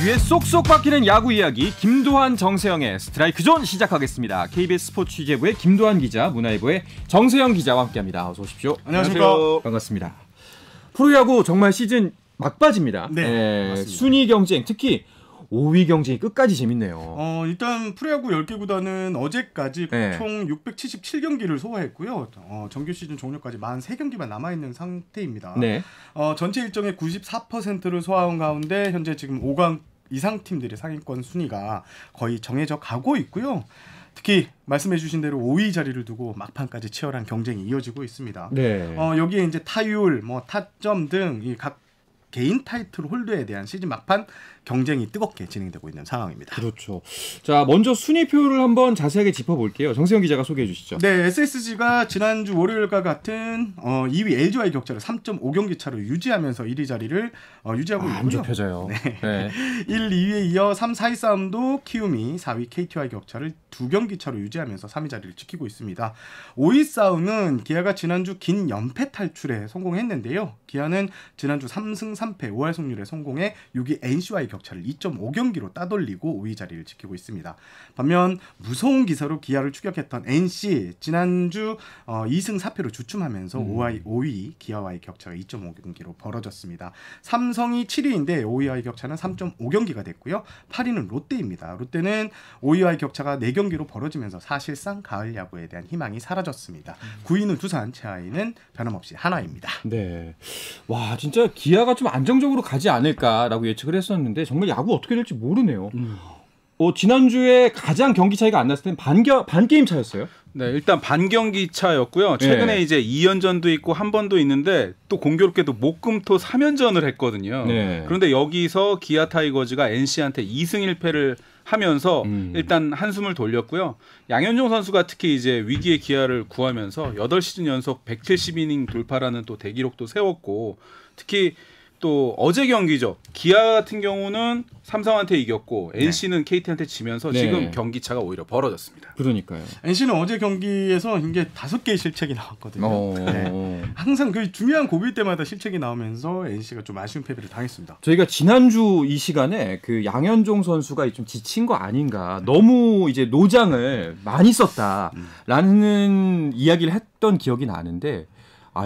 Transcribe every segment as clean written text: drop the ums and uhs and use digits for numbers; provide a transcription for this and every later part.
귀에 쏙쏙 박히는 야구 이야기 김도환 정세영의 스트라이크 존 시작하겠습니다. KBS 스포츠 취재부의 김도환 기자, 문화일보의 정세영 기자와 함께합니다. 어서 오십시오. 안녕하십니까. 반갑습니다. 프로야구 정말 시즌 막바지입니다. 네, 순위 경쟁, 특히 5위 경쟁이 끝까지 재밌네요. 일단 프로야구 10개 구단은 어제까지 총 677경기를 소화했고요. 정규 시즌 종료까지 43경기만 남아있는 상태입니다. 네. 전체 일정의 94%를 소화한 가운데 현재 지금 5강 이상 팀들의 상위권 순위가 거의 정해져 가고 있고요. 특히 말씀해 주신 대로 5위 자리를 두고 막판까지 치열한 경쟁이 이어지고 있습니다. 네. 여기에 이제 타율, 타점 등 이 각 개인 타이틀 홀더에 대한 시즌 막판 경쟁이 뜨겁게 진행되고 있는 상황입니다. 그렇죠. 자, 먼저 순위표를 한번 자세하게 짚어볼게요. 정세영 기자가 소개해 주시죠. 네, SSG가 지난주 월요일과 같은 2위 LG와의 격차를 3.5경기 차로 유지하면서 1위 자리를 유지하고 있고요. 안 좁혀져요. 네. 1, 2위에 이어 3, 4위 싸움도 키움이 4위 KT와의 격차를 2경기 차로 유지하면서 3위 자리를 지키고 있습니다. 5위 싸움은 기아가 지난주 긴 연패 탈출에 성공했는데요. 기아는 지난주 3승 3패 5할 승률에 성공해 6위 NC와의 격차를 2.5경기로 따돌리고 5위 자리를 지키고 있습니다. 반면 무서운 기세로 기아를 추격했던 NC 지난주 2승 4패로 주춤하면서 5위 기아와의 격차가 2.5경기로 벌어졌습니다. 삼성이 7위인데 5위와의 격차는 3.5경기가 됐고요. 8위는 롯데입니다. 롯데는 5위와의 격차가 4경기로 벌어지면서 사실상 가을 야구에 대한 희망이 사라졌습니다. 9위는 두산, 최하위는 변함없이 하나입니다. 네. 와, 진짜 기아가 좀 안정적으로 가지 않을까라고 예측을 했었는데 정말 야구 어떻게 될지 모르네요. 지난주에 가장 경기 차이가 안 났을 땐 반 게임 차였어요. 네, 일단 반경기 차였고요. 최근에 이제 2연전도 있고 한 번도 있는데 또 공교롭게도 목금토 3연전을 했거든요. 네. 그런데 여기서 기아 타이거즈가 NC한테 2승 1패를 하면서 일단 한숨을 돌렸고요. 양현종 선수가 특히 이제 위기의 기아를 구하면서 8시즌 연속 170이닝 돌파라는 또 대기록도 세웠고, 특히 또 어제 경기죠. 기아 같은 경우는 삼성한테 이겼고 NC는 KT한테 지면서 지금 경기차가 오히려 벌어졌습니다. 그러니까요. NC는 어제 경기에서 이게 5개의 실책이 나왔거든요. 네. 항상 그 중요한 고비 때마다 실책이 나오면서 NC가 좀 아쉬운 패배를 당했습니다. 저희가 지난주 이 시간에 그 양현종 선수가 좀 지친 거 아닌가, 너무 이제 노장을 많이 썼다라는 이야기를 했던 기억이 나는데,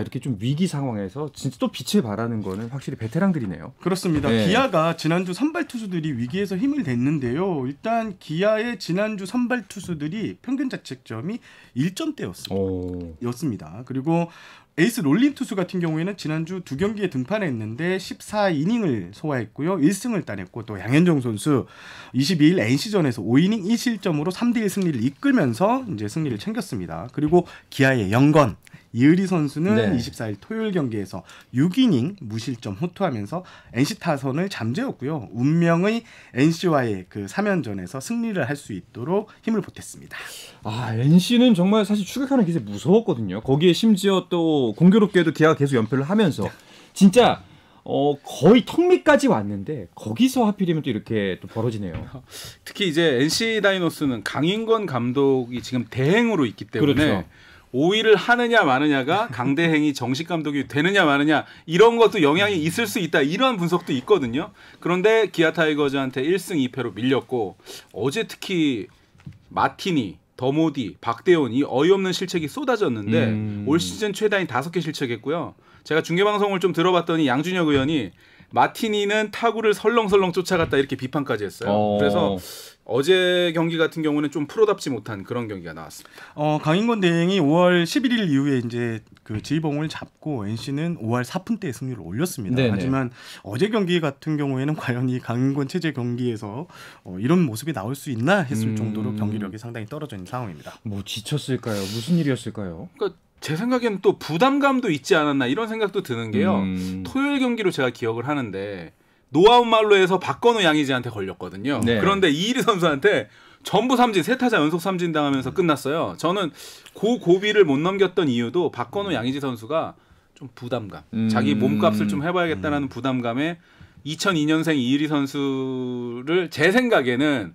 이렇게 좀 위기 상황에서 진짜 또 빛을 발하는 거는 확실히 베테랑들이네요. 그렇습니다. 네. 기아가 지난주 선발 투수들이 위기에서 힘을 냈는데요. 일단 기아의 지난주 선발 투수들이 평균 자책점이 1점대였습니다. 그리고 에이스 롤린 투수 같은 경우에는 지난주 2경기에 등판했는데 14이닝을 소화했고요. 1승을 따냈고, 또 양현종 선수 22일 NC전에서 5이닝 1실점으로 3대1 승리를 이끌면서 이제 승리를 챙겼습니다. 그리고 기아의 영건 이의리 선수는 24일 토요일 경기에서 6이닝 무실점 호투하면서 NC 타선을 잠재웠고요. 운명의 NC와의 그 3연전에서 승리를 할 수 있도록 힘을 보탰습니다. NC는 정말 사실 추격하는 기세 무서웠거든요. 거기에 심지어 또 공교롭게도 기아가 계속 연패를 하면서 진짜 거의 턱 밑까지 왔는데 거기서 하필이면 또 이렇게 또 벌어지네요. 특히 이제 NC 다이노스는 강인권 감독이 지금 대행으로 있기 때문에 그렇죠. 5위를 하느냐 마느냐가 강대행이 정식 감독이 되느냐 마느냐 이런 것도 영향이 있을 수 있다, 이런 분석도 있거든요. 그런데 기아 타이거즈한테 1승 2패로 밀렸고, 어제 특히 마티니, 더모디, 박대원 이 어이없는 실책이 쏟아졌는데 올 시즌 최다인 5개 실책했고요. 제가 중계방송을 좀 들어봤더니 양준혁 의원이 마티니는 타구를 설렁설렁 쫓아갔다 이렇게 비판까지 했어요. 그래서 어제 경기 같은 경우는 좀 프로답지 못한 그런 경기가 나왔습니다. 강인권 대행이 5월 11일 이후에 이제 그 지휘봉을 잡고 NC는 5할 4푼대의 승률을 올렸습니다. 네네. 하지만 어제 경기 같은 경우에는 과연 이 강인권 체제 경기에서 이런 모습이 나올 수 있나 했을 정도로 경기력이 상당히 떨어져 있는 상황입니다. 뭐 지쳤을까요? 무슨 일이었을까요? 그러니까 제 생각에는 또 부담감도 있지 않았나 이런 생각도 드는 게요. 토요일 경기로 제가 기억을 하는데 노아웃 말로에서 박건우 양의지한테 걸렸거든요. 네. 그런데 이의리 선수한테 전부 삼진, 3타자 연속 삼진 당하면서 끝났어요. 저는 고비를 못 넘겼던 이유도 박건우 양의지 선수가 좀 부담감, 자기 몸값을 좀 해봐야겠다는 부담감에 2002년생 이의리 선수를 제 생각에는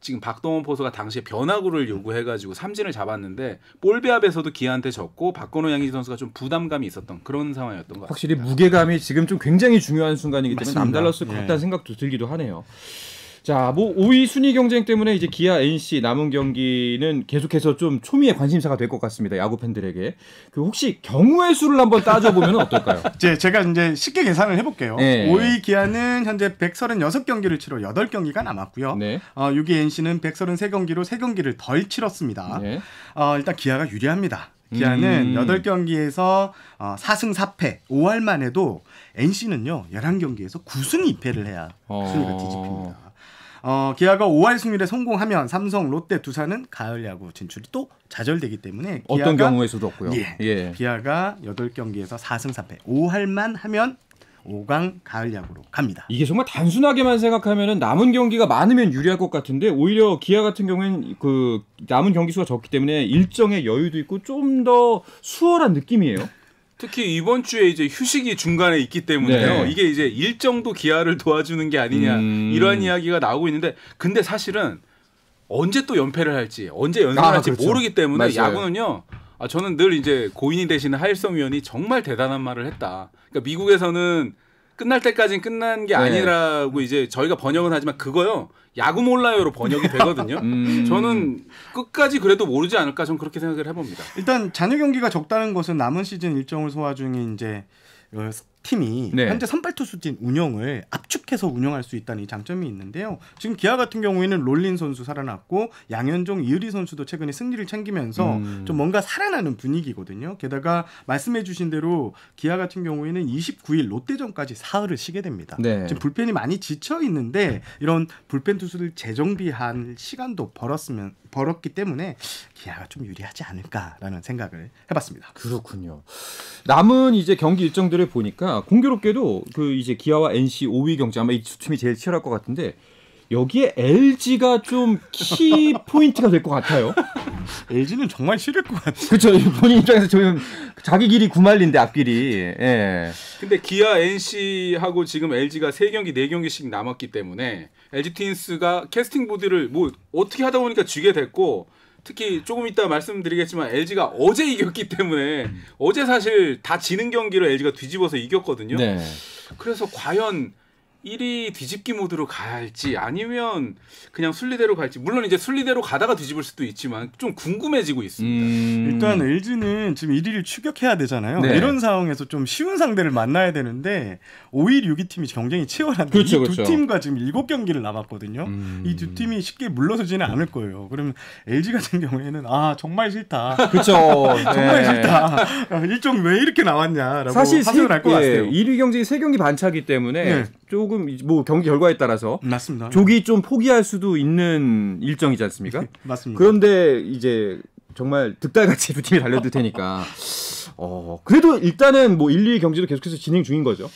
지금 박동원 포수가 당시에 변화구를 요구해가지고 삼진을 잡았는데 볼 배합에서도 기아한테 졌고 박건호 양의지 선수가 좀 부담감이 있었던 그런 상황이었던 것 같습니다. 확실히 무게감이 지금 좀 굉장히 중요한 순간이기 때문에 맞습니다. 남달랐을 것 같다는 생각도 들기도 하네요. 자, 뭐 5위 순위 경쟁 때문에 이제 기아, NC 남은 경기는 계속해서 좀 초미의 관심사가 될 것 같습니다. 야구 팬들에게. 그 혹시 경우의 수를 한번 따져보면 어떨까요? 제가 이제 쉽게 계산을 해볼게요. 네. 5위 기아는 현재 136경기를 치러 8경기가 남았고요. 네. 6위 NC는 133경기로 3경기를 덜 치렀습니다. 네. 일단 기아가 유리합니다. 기아는 8경기에서 4승 4패 5할만 해도 NC는요 11경기에서 9승 2패를 해야 순위가 뒤집힙니다. 기아가 5할 승률에 성공하면 삼성, 롯데, 두산은 가을 야구 진출이 또 좌절되기 때문에 어떤 경우에서도 없고요. 예. 기아가 8경기에서 4승 4패 5할만 하면 5강 가을 야구로 갑니다. 이게 정말 단순하게만 생각하면은 남은 경기가 많으면 유리할 것 같은데 오히려 기아 같은 경우에는 그 남은 경기 수가 적기 때문에 일정의 여유도 있고 좀 더 수월한 느낌이에요. 특히 이번 주에 이제 휴식이 중간에 있기 때문에요. 네. 이게 이제 일정도 기아를 도와주는 게 아니냐 이러한 이야기가 나오고 있는데 근데 사실은 언제 또 연패를 할지 언제 연승을 할지 그렇죠. 모르기 때문에 맞아요. 야구는요. 저는 늘 이제 고인이 되시는 하일성 위원이 정말 대단한 말을 했다. 그러니까 미국에서는 끝날 때까지는 끝난 게 네. 아니라고 이제 저희가 번역은 하지만 그거요. 야구 몰라요로 번역이 되거든요. 저는 끝까지 그래도 모르지 않을까 저는 그렇게 생각을 해봅니다. 일단 잔여 경기가 적다는 것은 남은 시즌 일정을 소화 중인 이제 팀이 네. 현재 선발 투수진 운영을 압축해서 운영할 수 있다는 이 장점이 있는데요. 지금 기아 같은 경우에는 롤린 선수 살아났고 양현종, 이의리 선수도 최근에 승리를 챙기면서 좀 뭔가 살아나는 분위기거든요. 게다가 말씀해주신 대로 기아 같은 경우에는 29일 롯데전까지 사흘을 쉬게 됩니다. 네. 지금 불펜이 많이 지쳐 있는데 이런 불펜 투수들 재정비한 시간도 벌었기 때문에 기아가 좀 유리하지 않을까라는 생각을 해봤습니다. 그렇군요. 남은 이제 경기 일정들을 보니까 공교롭게도 그 이제 기아와 NC 5위 경쟁 아마 이 두 팀이 제일 치열할 것 같은데 여기에 LG가 좀 키 포인트가 될 것 같아요. LG는 정말 싫을 것 같아요. 그렇죠. 본인 입장에서 지금 자기 길이 구말린데 앞길이. 예. 근데 기아, NC하고 지금 LG가 3경기, 4경기씩 남았기 때문에 LG 트윈스가 캐스팅 보드를 뭐 어떻게 하다 보니까 쥐게 됐고 특히 조금 이따 말씀드리겠지만 LG가 어제 이겼기 때문에 어제 사실 다 지는 경기를 LG가 뒤집어서 이겼거든요. 네. 그래서 과연 1위 뒤집기 모드로 갈지 아니면 그냥 순리대로 갈지 물론 이제 순리대로 가다가 뒤집을 수도 있지만 좀 궁금해지고 있습니다. 일단 LG는 지금 1위를 추격해야 되잖아요. 네. 이런 상황에서 좀 쉬운 상대를 만나야 되는데 5위, 6위 팀이 경쟁이 치열한데 그렇죠, 이 두 그렇죠. 팀과 지금 7경기를 남았거든요. 이 두 팀이 쉽게 물러서지는 않을 거예요. 그러면 LG 같은 경우에는 정말 싫다. 그렇죠. 정말 싫다. 일정 왜 이렇게 나왔냐라고 사실 하소연 할것 같아요. 1위 경쟁이 3경기 반차기 때문에 네. 조금 뭐 경기 결과에 따라서 맞습니다. 조기 좀 포기할 수도 있는 일정이지 않습니까? 맞습니다. 그런데 이제 정말 득달같이 두 팀이 달려들 테니까 그래도 일단은 뭐 1, 2위 경기도 계속해서 진행 중인 거죠.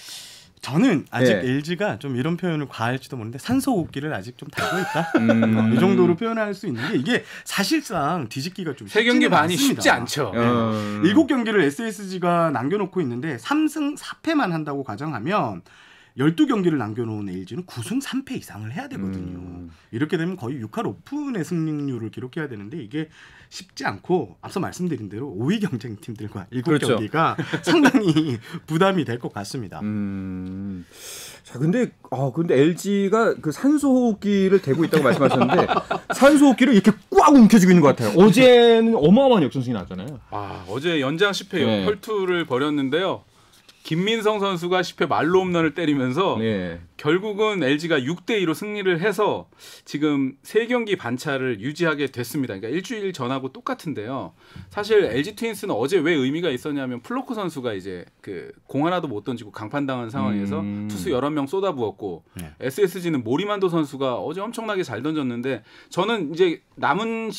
저는 아직 네. LG가 좀 이런 표현을 과할지도 모르는데 산소호흡기를 아직 좀 달고 있다. 이 정도로 표현할 수 있는 게 이게 사실상 뒤집기가 좀 3경기 반이 않습니다. 쉽지 않죠. 7경기를 SSG가 남겨놓고 있는데 3승 4패만 한다고 가정하면 12경기를 남겨놓은 LG는 9승 3패 이상을 해야 되거든요. 이렇게 되면 거의 6할 오픈의 승률을 기록해야 되는데 이게 쉽지 않고 앞서 말씀드린 대로 5위 경쟁팀들과 7경기가 그렇죠. 상당히 부담이 될 것 같습니다. 자, 근데 LG가 그 산소호흡기를 대고 있다고 말씀하셨는데 산소호흡기를 이렇게 꽉 움켜쥐고 있는 것 같아요. 어제는 어마어마한 역전승이 나왔잖아요. 어제 연장 10회 네. 혈투를 벌였는데요. 김민성 선수가 10회 말로 홈런을 때리면서 네. 결국은 LG가 6대2로 승리를 해서 지금 3경기 반차를 유지하게 됐습니다. 그러니까 일주일 전하고 똑같은데요. 사실 LG 트윈스는 어제 왜 의미가 있었냐면 플로크 선수가 이제 그 공 하나도 못 던지고 강판당한 상황에서 투수 11명 쏟아부었고 SSG는 모리만도 선수가 어제 엄청나게 잘 던졌는데 저는 이제 남은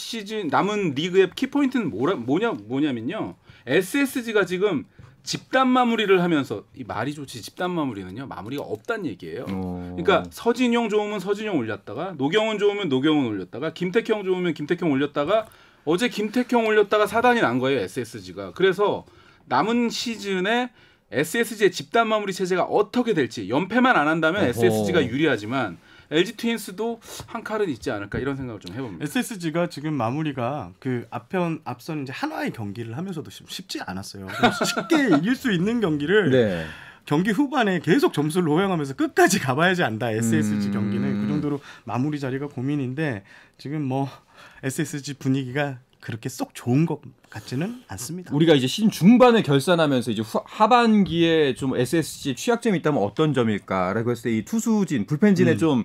리그의 키포인트는 뭐냐면요. SSG가 지금 집단 마무리를 하면서 이 말이 좋지 집단 마무리는요 마무리가 없다는 얘기예요. 그러니까 서진용 좋으면 서진용 올렸다가 노경훈 좋으면 노경훈 올렸다가 김택형 좋으면 김택형 올렸다가 어제 김택형 올렸다가 사단이 난 거예요 SSG가. 그래서 남은 시즌에 SSG의 집단 마무리 체제가 어떻게 될지 연패만 안 한다면 SSG가 유리하지만 LG 트윈스도 한 칼은 있지 않을까 이런 생각을 좀 해봅니다. SSG가 지금 마무리가 그 앞선 이제 한화의 경기를 하면서도 쉽지 않았어요. 쉽게 이길 수 있는 경기를 네. 경기 후반에 계속 점수를 호영하면서 끝까지 가봐야지 안다. SSG 경기는 그 정도로 마무리 자리가 고민인데 지금 뭐 SSG 분위기가 그렇게 쏙 좋은 것 같지는 않습니다. 우리가 이제 시즌 중반을 결산하면서 이제 하반기에 좀 SSG 취약점이 있다면 어떤 점일까라고 했을 때 이 투수진, 불펜진에 좀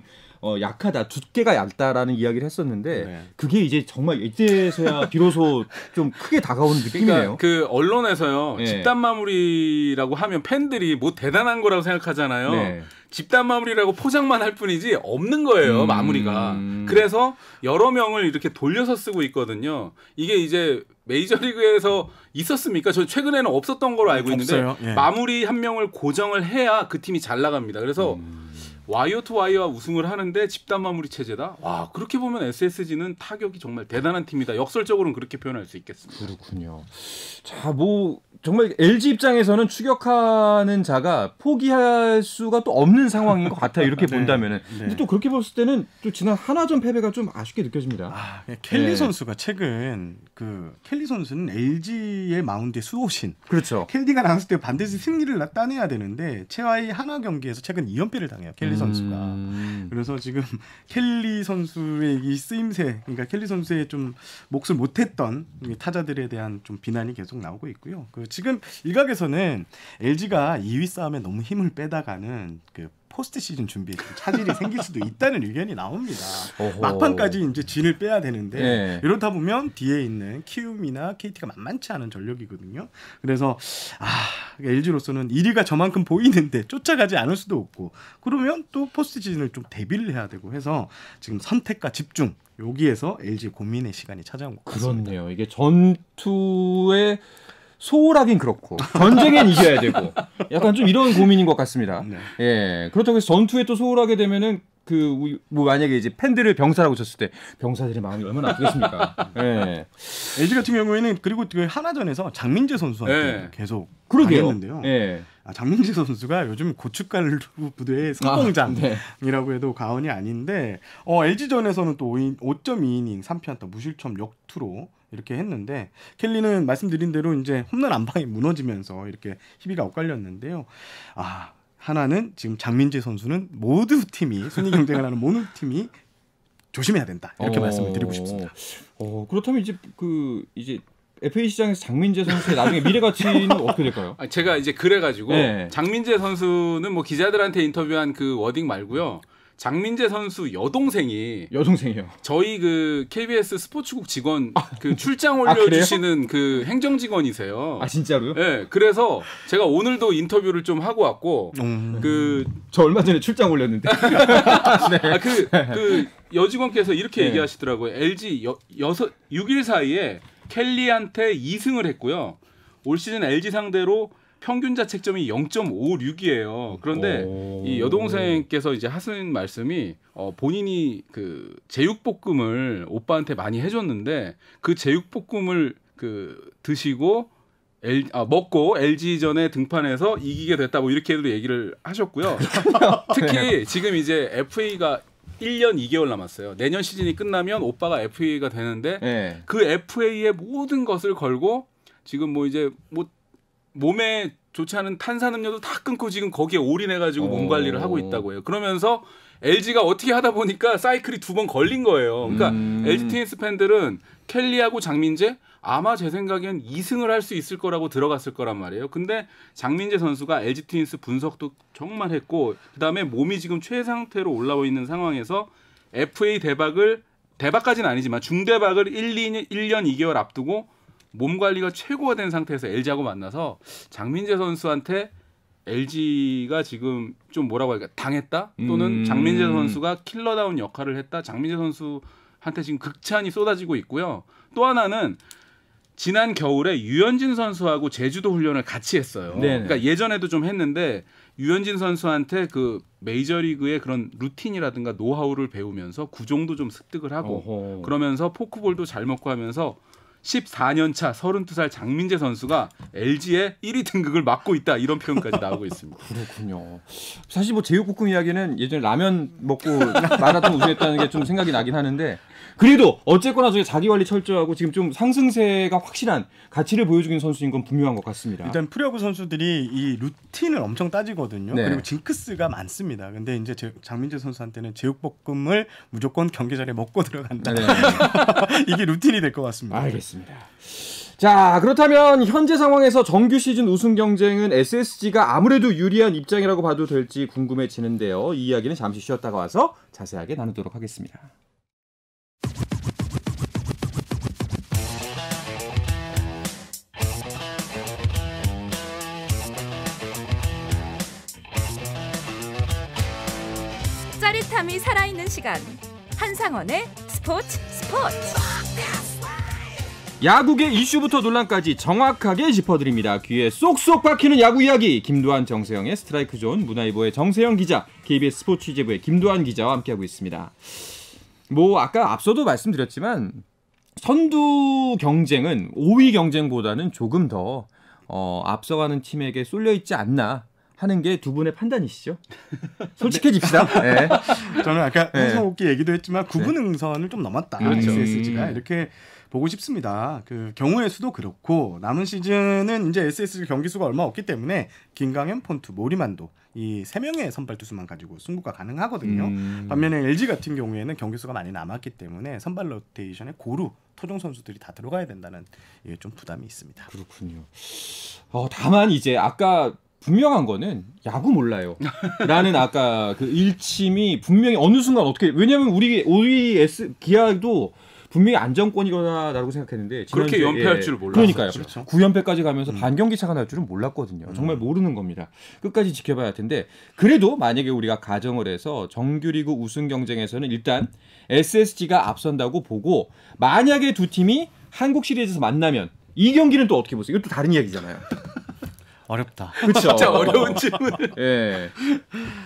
약하다, 두께가 얇다라는 이야기를 했었는데 네. 그게 이제 정말 이제서야 비로소 좀 크게 다가오는 느낌이네요. 그러니까 그 언론에서요 네. 집단 마무리라고 하면 팬들이 뭐 대단한 거라고 생각하잖아요. 네. 집단 마무리라고 포장만 할 뿐이지 없는 거예요 마무리가. 그래서 여러 명을 이렇게 돌려서 쓰고 있거든요. 이게 이제 메이저리그에서 있었습니까? 저 최근에는 없었던 걸로 알고 있는데 없어요. 예. 마무리 한 명을 고정을 해야 그 팀이 잘 나갑니다. 그래서 와이어 투 와이어와 우승을 하는데 집단 마무리 체제다. 와 그렇게 보면 SSG는 타격이 정말 대단한 팀이다. 역설적으로는 그렇게 표현할 수 있겠습니다. 그렇군요. 자, 뭐 정말 LG 입장에서는 추격하는 자가 포기할 수가 또 없는 상황인 것 같아요. 이렇게 네. 본다면은. 네. 근데 또 그렇게 봤을 때는 또 지난 한화전 패배가 좀 아쉽게 느껴집니다. 켈리 네. 선수가 최근 켈리 선수는 LG의 마운드의 수호신. 그렇죠. 켈리가 나왔을 때 반드시 승리를 따내야 되는데 최하위 한화 경기에서 최근 2연패를 당해요. 켈리 선수가. 그래서 지금 켈리 선수의 이 쓰임새, 그러니까 켈리 선수의 좀 몫을 못했던 타자들에 대한 좀 비난이 계속 나오고 있고요. 지금 일각에서는 LG가 2위 싸움에 너무 힘을 빼다가는 그 포스트 시즌 준비에 좀 차질이 생길 수도 있다는 의견이 나옵니다. 어허. 막판까지 이제 진을 빼야 되는데 네. 이러다 보면 뒤에 있는 키움이나 KT가 만만치 않은 전력이거든요. 그래서 LG로서는 1위가 저만큼 보이는데 쫓아가지 않을 수도 없고 그러면 또 포스트 시즌을 좀 대비를 해야 되고 해서 지금 선택과 집중 여기에서 LG 고민의 시간이 찾아온 것 같습니다. 그렇네요. 이게 전투에 소홀하긴 그렇고 전쟁엔 이겨야 되고 약간 좀 이런 고민인 것 같습니다. 네. 예, 그렇다고 해서 전투에 또 소홀하게 되면은 뭐 만약에 이제 팬들을 병사라고 쳤을 때 병사들의 마음이 얼마나 아프겠습니까? 예. LG 같은 경우에는 그리고 그 하나전에서 장민재 선수한테 네. 계속 그러게요. 당했는데요. 예. 장민재 선수가 요즘 고춧가루 부대의 성공장이라고 해도 과언이 아닌데 LG전에서는 또 5.2이닝 3피안타 무실점 역투로 이렇게 했는데 켈리는 말씀드린 대로 이제 홈런 한 방에 무너지면서 이렇게 희비가 엇갈렸는데요. 하나는 지금 장민재 선수는 모두 팀이 순위 경쟁을 하는 모든 팀이 조심해야 된다 이렇게 말씀을 드리고 싶습니다. 그렇다면 이제 FA 시장에서 장민재 선수의 나중에 미래 가치는 어떻게 될까요? 제가 이제 그래가지고 네. 장민재 선수는 뭐 기자들한테 인터뷰한 그 워딩 말고요. 장민재 선수 여동생이요. 저희 그 KBS 스포츠국 직원 그 출장 올려주시는 그 행정 직원이세요. 아 진짜로요? 네, 그래서 제가 오늘도 인터뷰를 좀 하고 왔고 저 얼마 전에 출장 올렸는데. 네. 그 여직원께서 이렇게 네. 얘기하시더라고요. LG 6일 사이에 켈리한테 2승을 했고요. 올 시즌 LG 상대로 평균 자책점이 0.56이에요. 그런데 이 여동생께서 이제 하신 말씀이 본인이 그 제육볶음을 오빠한테 많이 해줬는데 그 제육볶음을 드시고 먹고 LG전에 등판해서 이기게 됐다 뭐 이렇게도 얘기를 하셨고요. 특히 지금 이제 FA가 1년 2개월 남았어요. 내년 시즌이 끝나면 오빠가 FA가 되는데 네. 그 FA의 모든 것을 걸고 지금 뭐 이제 뭐 몸에 좋지 않은 탄산음료도 다 끊고 지금 거기에 올인해가지고 몸 관리를 하고 있다고 해요. 그러면서 LG가 어떻게 하다 보니까 사이클이 2번 걸린 거예요. 그러니까 LG 트윈스 팬들은 켈리하고 장민재 아마 제 생각엔 2승을 할 수 있을 거라고 들어갔을 거란 말이에요. 근데 장민재 선수가 LG 트윈스 분석도 정말 했고 그다음에 몸이 지금 최상태로 올라와 있는 상황에서 FA 대박까지는 아니지만 중대박을 1년 2개월 앞두고 몸 관리가 최고가 된 상태에서 LG하고 만나서 장민재 선수한테 LG가 지금 좀 뭐라고 할까 당했다 또는 장민재 선수가 킬러다운 역할을 했다. 장민재 선수한테 지금 극찬이 쏟아지고 있고요. 또 하나는 지난 겨울에 유현진 선수하고 제주도 훈련을 같이 했어요. 네네. 그러니까 예전에도 좀 했는데 유현진 선수한테 그 메이저리그의 그런 루틴이라든가 노하우를 배우면서 구종도 좀 습득을 하고 어허. 그러면서 포크볼도 잘 먹고 하면서 14년 차 32살 장민재 선수가 LG의 1위 등극을 막고 있다 이런 표현까지 나오고 있습니다. 그렇군요. 사실 뭐 제육볶음 이야기는 예전에 라면 먹고 마라톤 우승했다는 게 좀 생각이 나긴 하는데 그래도 어쨌거나 저희 자기 관리 철저하고 지금 좀 상승세가 확실한 가치를 보여주는 선수인 건 분명한 것 같습니다. 일단 프로야구 선수들이 이 루틴을 엄청 따지거든요. 네. 그리고 징크스가 많습니다. 근데 이제 장민재 선수한테는 제육볶음을 무조건 경기 전에 먹고 들어간다. 네. 이게 루틴이 될 것 같습니다. 알겠습니다. 자, 그렇다면 현재 상황에서 정규 시즌 우승 경쟁은 SSG가 아무래도 유리한 입장이라고 봐도 될지 궁금해지는데요. 이 이야기는 잠시 쉬었다가 와서 자세하게 나누도록 하겠습니다. 짜릿함이 살아있는 시간 한상원의 스포츠 야구계 이슈부터 논란까지 정확하게 짚어드립니다. 귀에 쏙쏙 박히는 야구 이야기 김도한 정세영의 스트라이크 존 문화일보의 정세영 기자 KBS 스포츠 취재부의 김도한 기자와 함께하고 있습니다. 뭐 아까 앞서도 말씀드렸지만 선두 경쟁은 5위 경쟁보다는 조금 더 앞서가는 팀에게 쏠려있지 않나 하는 게 두 분의 판단이시죠? 솔직해집시다. 네. 저는 아까 네. 흥성호흡기 얘기도 했지만 9분 응선을 좀 넘었다. 그렇죠. SSG가 이렇게 보고 싶습니다. 그 경우의 수도 그렇고 남은 시즌은 이제 SSG 경기 수가 얼마 없기 때문에 김강현, 폰투, 모리만도 이 3명의 선발 투수만 가지고 승부가 가능하거든요. 반면에 LG 같은 경우에는 경기 수가 많이 남았기 때문에 선발 로테이션에 고루 토종 선수들이 다 들어가야 된다는 이게 좀 부담이 있습니다. 그렇군요. 다만 이제 아까 분명한 거는 야구 몰라요. 라는 아까 그 일침이 분명히 어느 순간 어떻게 왜냐면 우리 기아도 분명히 안정권이라고 생각했는데 그렇게 연패할 줄을 몰랐어요. 그러니까요. 그렇죠. 9연패까지 가면서 반경기 차가 날 줄은 몰랐거든요. 정말 모르는 겁니다. 끝까지 지켜봐야 할 텐데 그래도 만약에 우리가 가정을 해서 정규리그 우승 경쟁에서는 일단 SSG가 앞선다고 보고 만약에 두 팀이 한국 시리즈에서 만나면 이 경기는 또 어떻게 보세요? 이것도 다른 이야기잖아요. 어렵다. 그렇죠. 진짜 어려운 질문을. 예.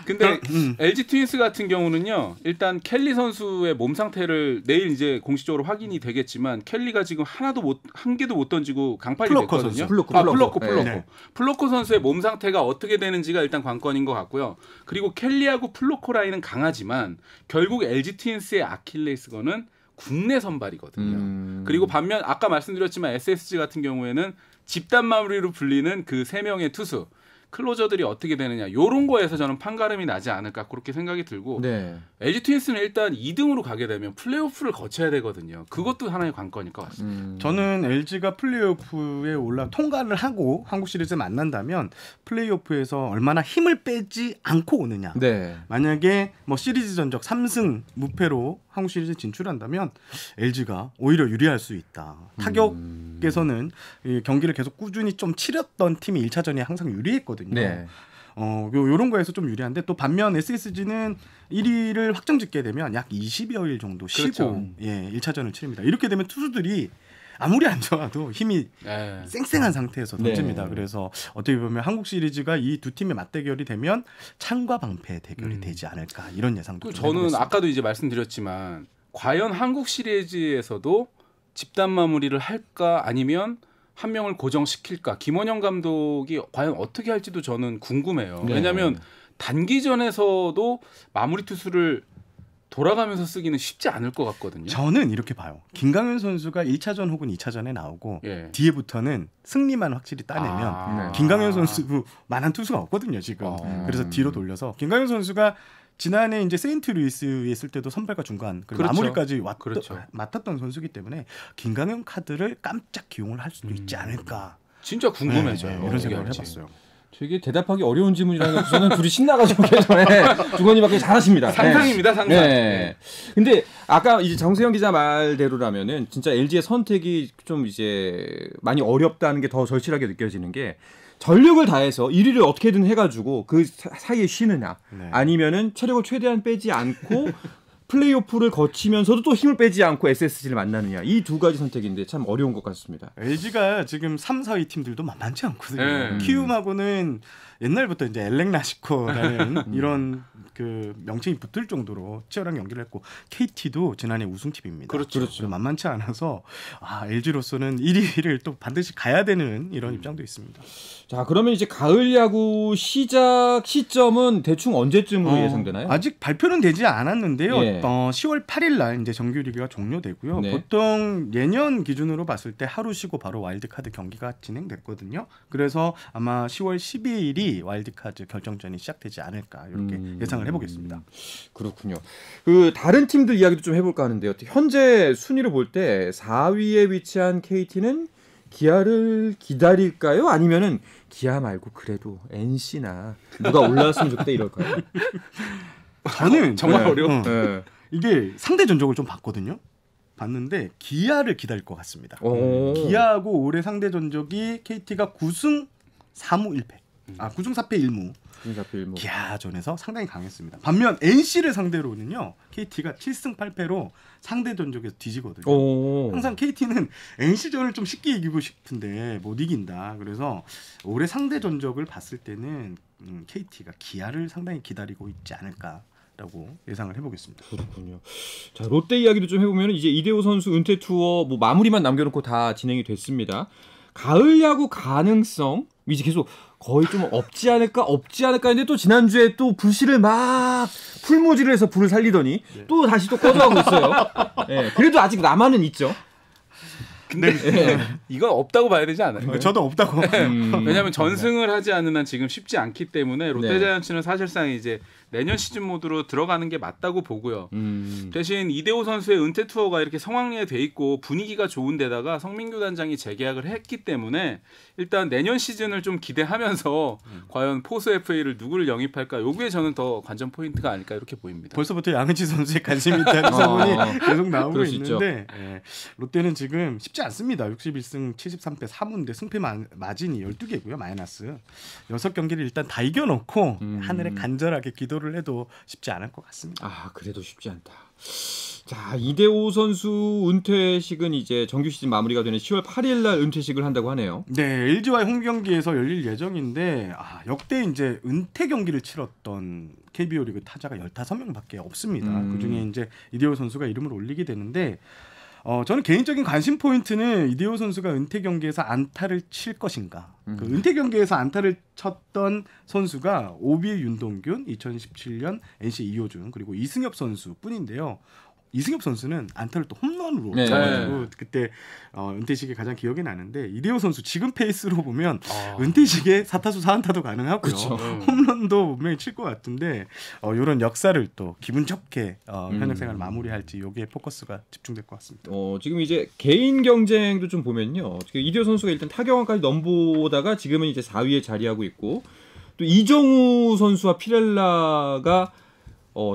근데 LG 트윈스 같은 경우는요. 일단 켈리 선수의 몸 상태를 내일 이제 공식적으로 확인이 되겠지만 켈리가 지금 한 개도 못 던지고 강판이 플로커 됐거든요. 선수. 플로커. 네. 플로커 선수의 몸 상태가 어떻게 되는지가 일단 관건인 것 같고요. 그리고 켈리하고 플로커 라인은 강하지만 결국 LG 트윈스의 아킬레스건은 국내 선발이거든요. 그리고 반면 아까 말씀드렸지만 SSG 같은 경우에는 집단 마무리로 불리는 그 3명의 투수 클로저들이 어떻게 되느냐 이런 거에서 저는 판가름이 나지 않을까 그렇게 생각이 들고 네. LG 트윈스는 일단 2등으로 가게 되면 플레이오프를 거쳐야 되거든요. 그것도 하나의 관건일 것 같습니다. 저는 LG가 플레이오프에 통과를 하고 한국 시리즈 만난다면 플레이오프에서 얼마나 힘을 빼지 않고 오느냐. 네. 만약에 뭐 시리즈 전적 3승 무패로 한국 시리즈 진출한다면 LG가 오히려 유리할 수 있다. 타격에서는 이 경기를 계속 꾸준히 좀 치렀던 팀이 1차전이 항상 유리했거든요. 네. 요런 거에서 좀 유리한데 또 반면 SSG는 1위를 확정짓게 되면 약 20여일 정도 쉬고 그렇죠. 1차전을 치릅니다. 이렇게 되면 투수들이 아무리 안 좋아도 힘이 쌩쌩한 상태에서 던집니다. 네. 그래서 어떻게 보면 한국 시리즈가 이 두 팀의 맞대결이 되면 창과 방패 대결이 되지 않을까 이런 예상도 좀 저는 해보겠습니다. 아까도 이제 말씀드렸지만 과연 한국 시리즈에서도 집단 마무리를 할까 아니면 한 명을 고정시킬까 김원영 감독이 과연 어떻게 할지도 저는 궁금해요. 네. 왜냐하면 단기전에서도 마무리 투수를 돌아가면서 쓰기는 쉽지 않을 것 같거든요. 저는 이렇게 봐요. 김강현 선수가 1차전 혹은 2차전에 나오고 예. 뒤에부터는 승리만 확실히 따내면 김강현 선수만한 투수가 없거든요 지금. 그래서 뒤로 돌려서 김강현 선수가 지난해 이제 세인트루이스에 있을 때도 선발과 중간 그리고 그렇죠. 마무리까지 그렇죠. 맡았던 선수이기 때문에 김강현 카드를 깜짝 기용을 할 수도 있지 않을까. 진짜 궁금해져요. 이런 어떻게 생각을 할지. 해봤어요. 되게 대답하기 어려운 질문이라는 거 저는 둘이 신나가지고 계속 주거님밖에 잘하십니다. 상상입니다, 상상. 네. 근데 아까 이제 정세영 기자 말대로라면은 진짜 LG의 선택이 좀 이제 많이 어렵다는 게 더 절실하게 느껴지는 게 전력을 다해서 1위를 어떻게든 해가지고 그 사이에 쉬느냐 네. 아니면은 체력을 최대한 빼지 않고 플레이오프를 거치면서도 또 힘을 빼지 않고 SSG를 만나느냐 이 두 가지 선택인데 참 어려운 것 같습니다. LG가 지금 3, 4위 팀들도 만만치 않거든요. 네. 키움하고는 옛날부터 이제 엘렉라시코라는 이런 그 명칭이 붙을 정도로 치열한 경기를 했고 KT도 지난해 우승팀입니다. 그렇죠. 만만치 않아서 LG로서는 1위를 또 반드시 가야 되는 이런 입장도 있습니다. 자, 그러면 이제 가을 야구 시작 시점은 대충 언제쯤으로 예상되나요? 아직 발표는 되지 않았는데요. 예. 10월 8일 날 이제 정규 리그가 종료되고요. 네. 보통 예년 기준으로 봤을 때 하루 쉬고 바로 와일드카드 경기가 진행됐거든요. 그래서 아마 10월 12일이 와일드카드 결정전이 시작되지 않을까 이렇게 예상을 해보겠습니다. 그렇군요. 그 다른 팀들 이야기도 좀 해볼까 하는데요. 현재 순위를 볼 때 4위에 위치한 KT는 기아를 기다릴까요? 아니면은 기아 말고 그래도 NC나 누가 올라왔으면 좋겠다 이럴까요? 저는 정말 어려워. 네. 이게 상대 전적을 좀 봤거든요. 봤는데 기아를 기다릴 것 같습니다. 오. 기아하고 올해 상대 전적이 KT가 9승 3무 1패. 9승 4패 1무. 뭐. 기아전에서 상당히 강했습니다. 반면 NC를 상대로는요. KT가 7승 8패로 상대 전적에서 뒤지거든요. 오. 항상 KT는 NC전을 좀 쉽게 이기고 싶은데 못 이긴다. 그래서 올해 상대 전적을 봤을 때는 KT가 기아를 상당히 기다리고 있지 않을까라고 예상을 해보겠습니다. 그렇군요. 자, 롯데 이야기도 좀 해보면 이제 이대호 선수 은퇴 투어 뭐 마무리만 남겨놓고 다 진행이 됐습니다. 가을 야구 가능성 이제 계속 거의 좀 없지 않을까 했는데 또 지난주에 또 불씨를 막 풀모지를 해서 불을 살리더니 또 다시 또 꺼져가고 있어요. 네, 그래도 아직 남아는 있죠. 근데 이건 없다고 봐야 되지 않아요? 저도 없다고. 왜냐하면 전승을 하지 않는 한 지금 쉽지 않기 때문에 롯데자이언츠는 사실상 이제 내년 시즌 모드로 들어가는 게 맞다고 보고요. 대신 이대호 선수의 은퇴 투어가 이렇게 성황리에 돼 있고 분위기가 좋은데다가 성민규 단장이 재계약을 했기 때문에 일단 내년 시즌을 좀 기대하면서 과연 포수 FA를 누구를 영입할까? 요게 저는 더 관전 포인트가 아닐까 이렇게 보입니다. 벌써부터 양은지 선수에 관심이 있다는 소문이 계속 나오고 그럴 수 있죠. 있는데 롯데는 지금 쉽지 않습니다. 61승 73패 3무인데 승패 마진이 12개고요. 마이너스 6경기를 일단 다 이겨놓고 하늘에 간절하게 기도를 해도 쉽지 않을 것 같습니다. 아, 그래도 쉽지 않다. 자, 이대호 선수 은퇴식은 이제 정규 시즌 마무리가 되는 10월 8일 날 은퇴식을 한다고 하네요. 네, LG와의 홈 경기에서 열릴 예정인데 역대 이제 은퇴 경기를 치렀던 KBO 리그 타자가 15명밖에 없습니다. 그중에 이제 이대호 선수가 이름을 올리게 되는데 저는 개인적인 관심 포인트는 이대호 선수가 은퇴 경기에서 안타를 칠 것인가. 그 은퇴 경기에서 안타를 쳤던 선수가 오비의 윤동균, 2017년 NC 이호준 그리고 이승엽 선수뿐인데요. 이승엽 선수는 안타를 또 홈런으로 쳐가지고 그때 은퇴식이 가장 기억이 나는데 이대호 선수 지금 페이스로 보면 은퇴식에 4타수 4안타도 가능하고요. 그쵸. 홈런도 분명히 칠 것 같은데 이런 역사를 또 기분 좋게 현역 생활을 마무리할지 여기에 포커스가 집중될 것 같습니다. 지금 이제 개인 경쟁도 좀 보면요. 이대호 선수가 일단 타격왕까지 넘보다가 지금은 이제 4위에 자리하고 있고 또 이정우 선수와 피렐라가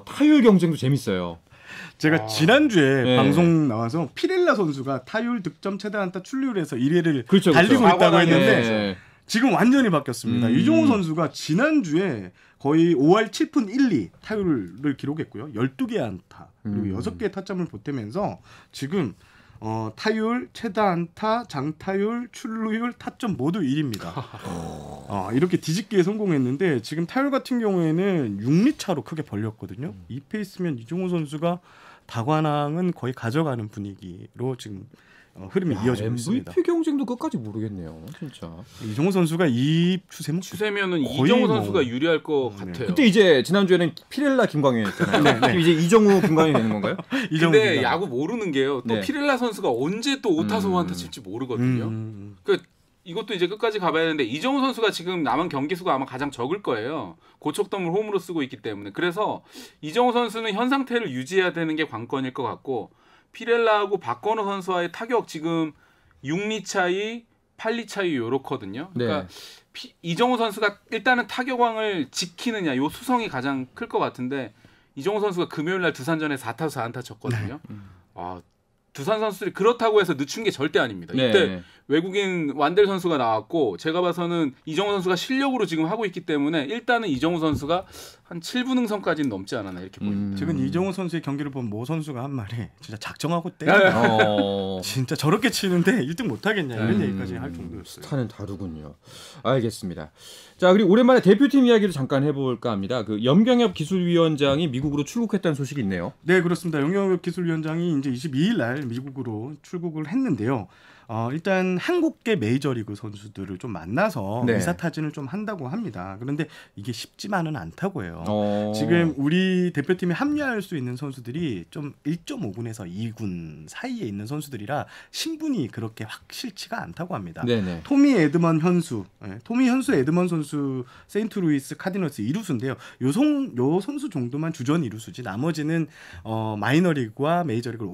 타율 경쟁도 재밌어요. 제가 지난주에 방송 나와서 피렐라 선수가 타율, 득점, 최다 안타, 출루율에서 1위를 달리고 있다고 했는데 지금 완전히 바뀌었습니다. 이종호 선수가 지난주에 거의 5할 7푼 1리 타율을 기록했고요. 12개 안타 그리고 6개의 타점을 보태면서 지금 타율, 최다 안타, 장타율, 출루율, 타점 모두 1위입니다. 이렇게 뒤집기에 성공했는데 지금 타율 같은 경우에는 6리 차로 크게 벌렸거든요. 이 페이스면 이종호 선수가 다관왕은 거의 가져가는 분위기로 지금 흐름이 이어지고 있습니다. MVP 경쟁도 끝까지 모르겠네요, 진짜. 이종호 선수가 이 추세면은 이정우 선수가 유리할 것 같아요. 그때 이제 지난주에는 피렐라 김광현이었잖아요. 지금 이제 이정우 김광현이 되는 건가요? 근데 야구 모르는 게요. 또 피렐라 선수가 언제 또 5타수 5안타 칠지 모르거든요. 이것도 이제 끝까지 가봐야 되는데 이정우 선수가 지금 남은 경기 수가 아마 가장 적을 거예요. 고척돔을 홈으로 쓰고 있기 때문에. 그래서 이정우 선수는 현 상태를 유지해야 되는 게 관건일 것 같고 피렐라하고 박건호 선수와의 타격 지금 6리 차이, 8리 차이 이렇거든요. 그러니까 이정우 선수가 일단은 타격왕을 지키느냐 요 수성이 가장 클 것 같은데 이정우 선수가 금요일 날 두산전에 4타수 4안타 쳤거든요. 두산 선수들이 그렇다고 해서 늦춘 게 절대 아닙니다. 이때 외국인 완델 선수가 나왔고 제가 봐서는 이정우 선수가 실력으로 지금 하고 있기 때문에 일단은 이정우 선수가 한 7분 능선까지는 넘지 않았나 이렇게 보입니다. 지금 이정우 선수의 경기를 본 모 선수가 한 말이 진짜 작정하고 때 진짜 저렇게 치는데 1등 못하겠냐 이런 얘기까지 할 정도였어요. 스타는 다르군요. 알겠습니다. 자, 그리고 오랜만에 대표팀 이야기를 잠깐 해볼까 합니다. 그 염경엽 기술위원장이 미국으로 출국했다는 소식이 있네요. 네, 그렇습니다. 염경엽 기술위원장이 이제 22일 날 미국으로 출국을 했는데요. 일단 한국계 메이저리그 선수들을 좀 만나서 네. 의사타진을 좀 한다고 합니다. 그런데 이게 쉽지만은 않다고 해요. 어. 지금 우리 대표팀에 합류할 수 있는 선수들이 좀 1.5군에서 2군 사이에 있는 선수들이라 신분이 그렇게 확실치가 않다고 합니다. 네네. 토미 에드먼 현수, 토미 현수 에드먼 선수 세인트루이스 카디널스 2루수인데요. 요 선수 정도만 주전 2루수지 나머지는 마이너리그와 메이저리그를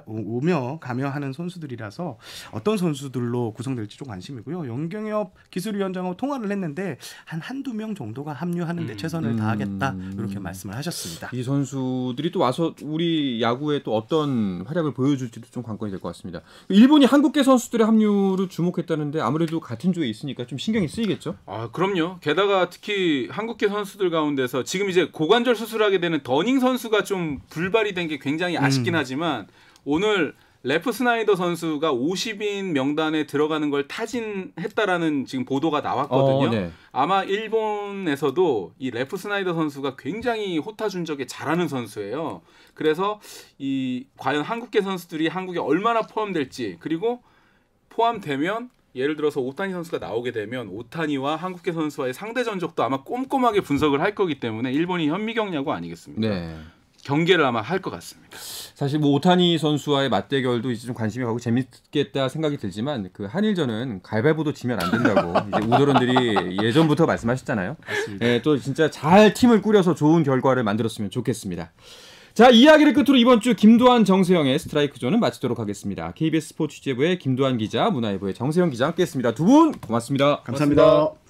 오며 가며 하는 선수들이라서 어떤 선수들로 구성될지 좀 관심이고요. 염경엽 기술위원장하고 통화를 했는데 한두 명 정도가 합류하는 데 최선을 다하겠다 이렇게 말씀을 하셨습니다. 이 선수들이 또 와서 우리 야구에 또 어떤 활약을 보여줄지도 좀 관건이 될 것 같습니다. 일본이 한국계 선수들의 합류를 주목했다는데 아무래도 같은 조에 있으니까 좀 신경이 쓰이겠죠? 아, 그럼요. 게다가 특히 한국계 선수들 가운데서 지금 이제 고관절 수술하게 되는 더닝 선수가 좀 불발이 된 게 굉장히 아쉽긴 하지만 오늘 레프 스나이더 선수가 50인 명단에 들어가는 걸 타진했다라는 지금 보도가 나왔거든요. 네. 아마 일본에서도 이 레프 스나이더 선수가 굉장히 호타 준적에 잘하는 선수예요. 그래서 이 과연 한국계 선수들이 한국에 얼마나 포함될지 그리고 포함되면 예를 들어서 오타니 선수가 나오게 되면 오타니와 한국계 선수와의 상대 전적도 아마 꼼꼼하게 분석을 할 거기 때문에 일본이 현미경 야구 아니겠습니까? 네. 경계를 아마 할 것 같습니다. 사실 뭐 오타니 선수와의 맞대결도 이제 좀 관심이 가고 재밌겠다 생각이 들지만 그 한일전은 가위바위보도 지면 안 된다고 이제 우더런들이 예전부터 말씀하셨잖아요. 맞습니다. 네, 또 진짜 잘 팀을 꾸려서 좋은 결과를 만들었으면 좋겠습니다. 자, 이야기를 끝으로 이번 주 김도한 정세영의 스트라이크 존은 마치도록 하겠습니다. KBS 스포츠 취재부의 김도한 기자, 문화일보의 정세영 기자 함께했습니다. 두 분 고맙습니다. 감사합니다.